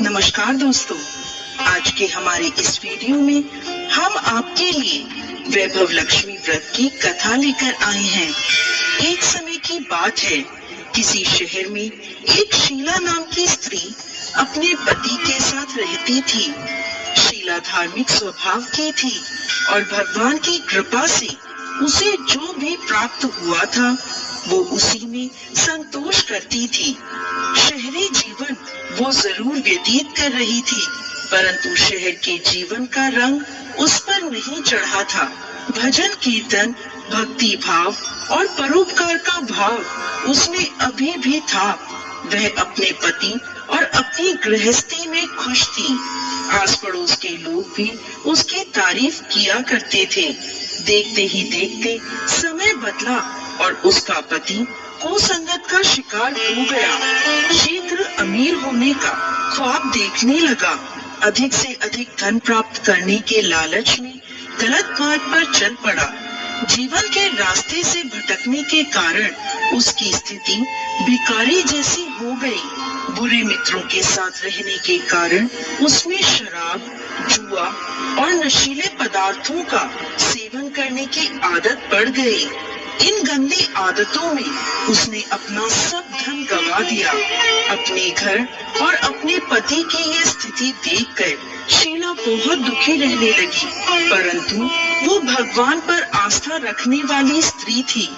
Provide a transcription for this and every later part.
नमस्कार दोस्तों, आज के हमारे इस वीडियो में हम आपके लिए वैभव लक्ष्मी व्रत की कथा लेकर आए हैं। एक समय की बात है, किसी शहर में एक शीला नाम की स्त्री अपने पति के साथ रहती थी। शीला धार्मिक स्वभाव की थी और भगवान की कृपा से उसे जो भी प्राप्त हुआ था वो उसी में संतोष करती थी। शहरी जीवन वो जरूर व्यतीत कर रही थी, परंतु शहर के जीवन का रंग उस पर नहीं चढ़ा था। भजन कीर्तन, भक्ति भाव और परोपकार का भाव उसमें अभी भी था। वह अपने पति और अपनी गृहस्थी में खुश थी। आस पड़ोस के लोग भी उसकी तारीफ किया करते थे। देखते ही देखते समय बदला और उसका पति कुसंगत का शिकार हो गया। शीघ्र अमीर होने का ख्वाब देखने लगा। अधिक से अधिक धन प्राप्त करने के लालच में गलत मार्ग पर चल पड़ा। जीवन के रास्ते से भटकने के कारण उसकी स्थिति भिखारी जैसी हो गई। बुरे मित्रों के साथ रहने के कारण उसमें शराब, जुआ और नशीले पदार्थों का सेवन करने की आदत पड़ गई। इन गंदी आदतों में उसने अपना सब धन गंवा दिया। अपने घर और अपने पति की ये स्थिति देखकर शीला बहुत दुखी रहने लगी, परंतु वो भगवान पर आस्था रखने वाली स्त्री थी।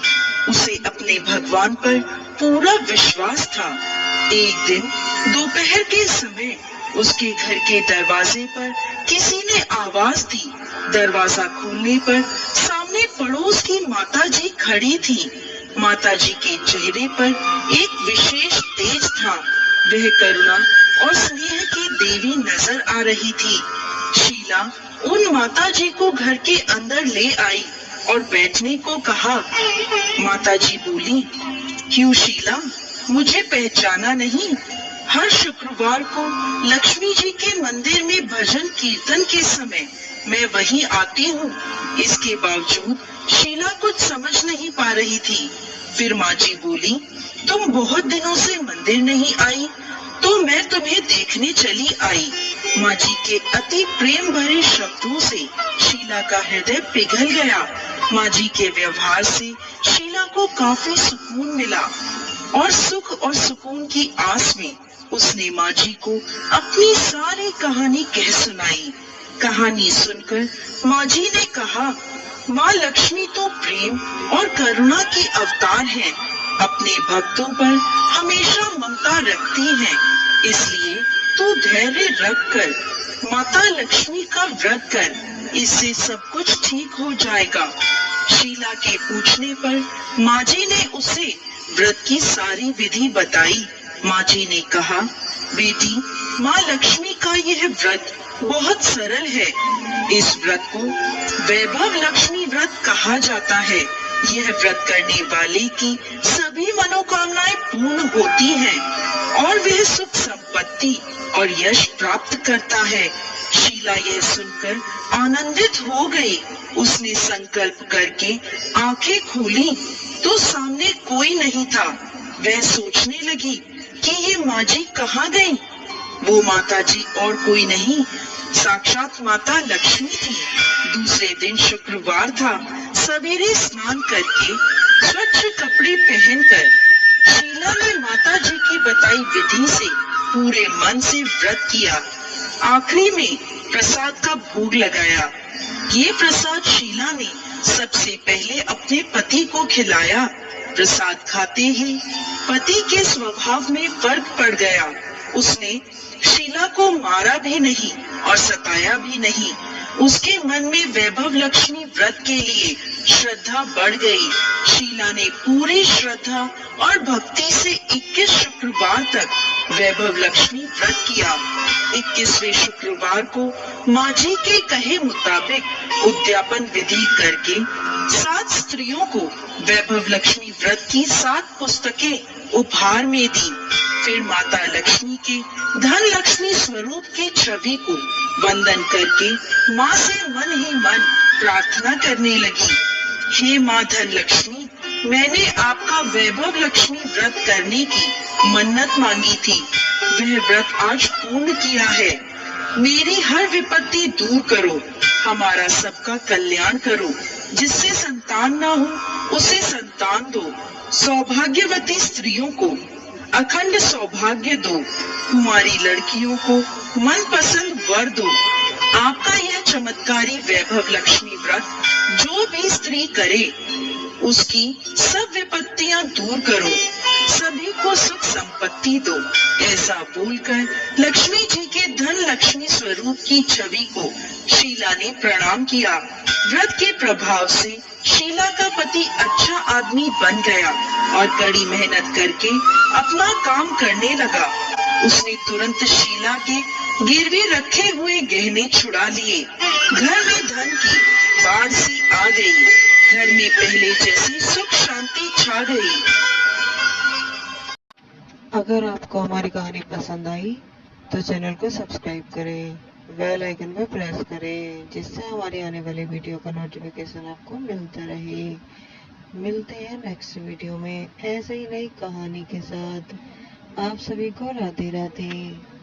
उसे अपने भगवान पर पूरा विश्वास था। एक दिन दोपहर के समय उसके घर के दरवाजे पर किसी ने आवाज दी। दरवाजा खोलने पर सामने पड़ोस की माताजी खड़ी थी। माताजी के चेहरे पर एक विशेष तेज था। वह करुणा और स्नेह की देवी नजर आ रही थी। शीला उन माताजी को घर के अंदर ले आई और बैठने को कहा। माताजी बोली, क्यों शीला, मुझे पहचाना नहीं? हर शुक्रवार को लक्ष्मी जी के मंदिर में भजन कीर्तन के समय मैं वहीं आती हूँ। इसके बावजूद शीला कुछ समझ नहीं पा रही थी। फिर माँ जी बोली, तुम बहुत दिनों से मंदिर नहीं आई तो मैं तुम्हें देखने चली आई। माँ जी के अति प्रेम भरे शब्दों से शीला का हृदय पिघल गया। माँ जी के व्यवहार से शीला को काफी सुकून मिला और सुख और सुकून की आस में उसने माँ जी को अपनी सारी कहानी कह सुनाई। कहानी सुनकर माँ जी ने कहा, माँ लक्ष्मी तो प्रेम और करुणा की अवतार हैं। अपने भक्तों पर हमेशा ममता रखती हैं। इसलिए तू धैर्य रख कर माता लक्ष्मी का व्रत कर, इससे सब कुछ ठीक हो जाएगा। शीला के पूछने पर माँ जी ने उसे व्रत की सारी विधि बताई। माँ जी ने कहा, बेटी, माँ लक्ष्मी का यह व्रत बहुत सरल है। इस व्रत को वैभव लक्ष्मी व्रत कहा जाता है। यह व्रत करने वाले की सभी मनोकामनाएं पूर्ण होती हैं और वह सुख संपत्ति और यश प्राप्त करता है। शीला यह सुनकर आनंदित हो गई। उसने संकल्प करके आंखें खोली तो सामने कोई नहीं था। वह सोचने लगी कि ये माँ जी कहाँ गई? वो माता जी और कोई नहीं, साक्षात माता लक्ष्मी थी। दूसरे दिन शुक्रवार था। सवेरे स्नान करके स्वच्छ कपड़े पहनकर शीला ने माता जी की बताई विधि से पूरे मन से व्रत किया। आखिरी में प्रसाद का भोग लगाया। ये प्रसाद शीला ने सबसे पहले अपने पति को खिलाया। प्रसाद खाते ही पति के स्वभाव में फर्क पड़ गया। उसने शीला को मारा भी नहीं और सताया भी नहीं। उसके मन में वैभव लक्ष्मी व्रत के लिए श्रद्धा बढ़ गई। शीला ने पूरी श्रद्धा और भक्ति से 21 शुक्रवार तक वैभव लक्ष्मी व्रत किया। 21वें शुक्रवार को माँ जी के कहे मुताबिक उद्यापन विधि करके 7 स्त्रियों को वैभव लक्ष्मी व्रत की 7 पुस्तकें उपहार में दी। फिर माता लक्ष्मी के धन लक्ष्मी स्वरूप की छवि को वंदन करके माँ से मन ही मन प्रार्थना करने लगी। हे माँ धन लक्ष्मी, मैंने आपका वैभव लक्ष्मी व्रत करने की मन्नत मांगी थी। वह व्रत आज पूर्ण किया है। मेरी हर विपत्ति दूर करो, हमारा सबका कल्याण करो। जिससे संतान ना हो उसे संतान दो। सौभाग्यवती स्त्रियों को अखंड सौभाग्य दो। कुमारी लड़कियों को मनपसंद वर दो। आपका यह चमत्कारी वैभव लक्ष्मी व्रत जो भी स्त्री करे उसकी सब विपत्तियां दूर करो, सभी को सुख संपत्ति दो। ऐसा बोलकर लक्ष्मी जी के धन लक्ष्मी स्वरूप की छवि को शीला ने प्रणाम किया। व्रत के प्रभाव से शीला का पति अच्छा आदमी बन गया और कड़ी मेहनत करके अपना काम करने लगा। उसने तुरंत शीला के गिरवी रखे हुए गहने छुड़ा लिए। घर में धन की बाढ़ सी आ गई। घर में पहले जैसी सुख शांति छा गई। अगर आपको हमारी कहानी पसंद आई तो चैनल को सब्सक्राइब करें, बेल आइकन पे प्रेस करें, जिससे हमारी आने वाली वीडियो का नोटिफिकेशन आपको मिलता रहे। मिलते हैं नेक्स्ट वीडियो में ऐसे ही नई कहानी के साथ। आप सभी को राधे राधे।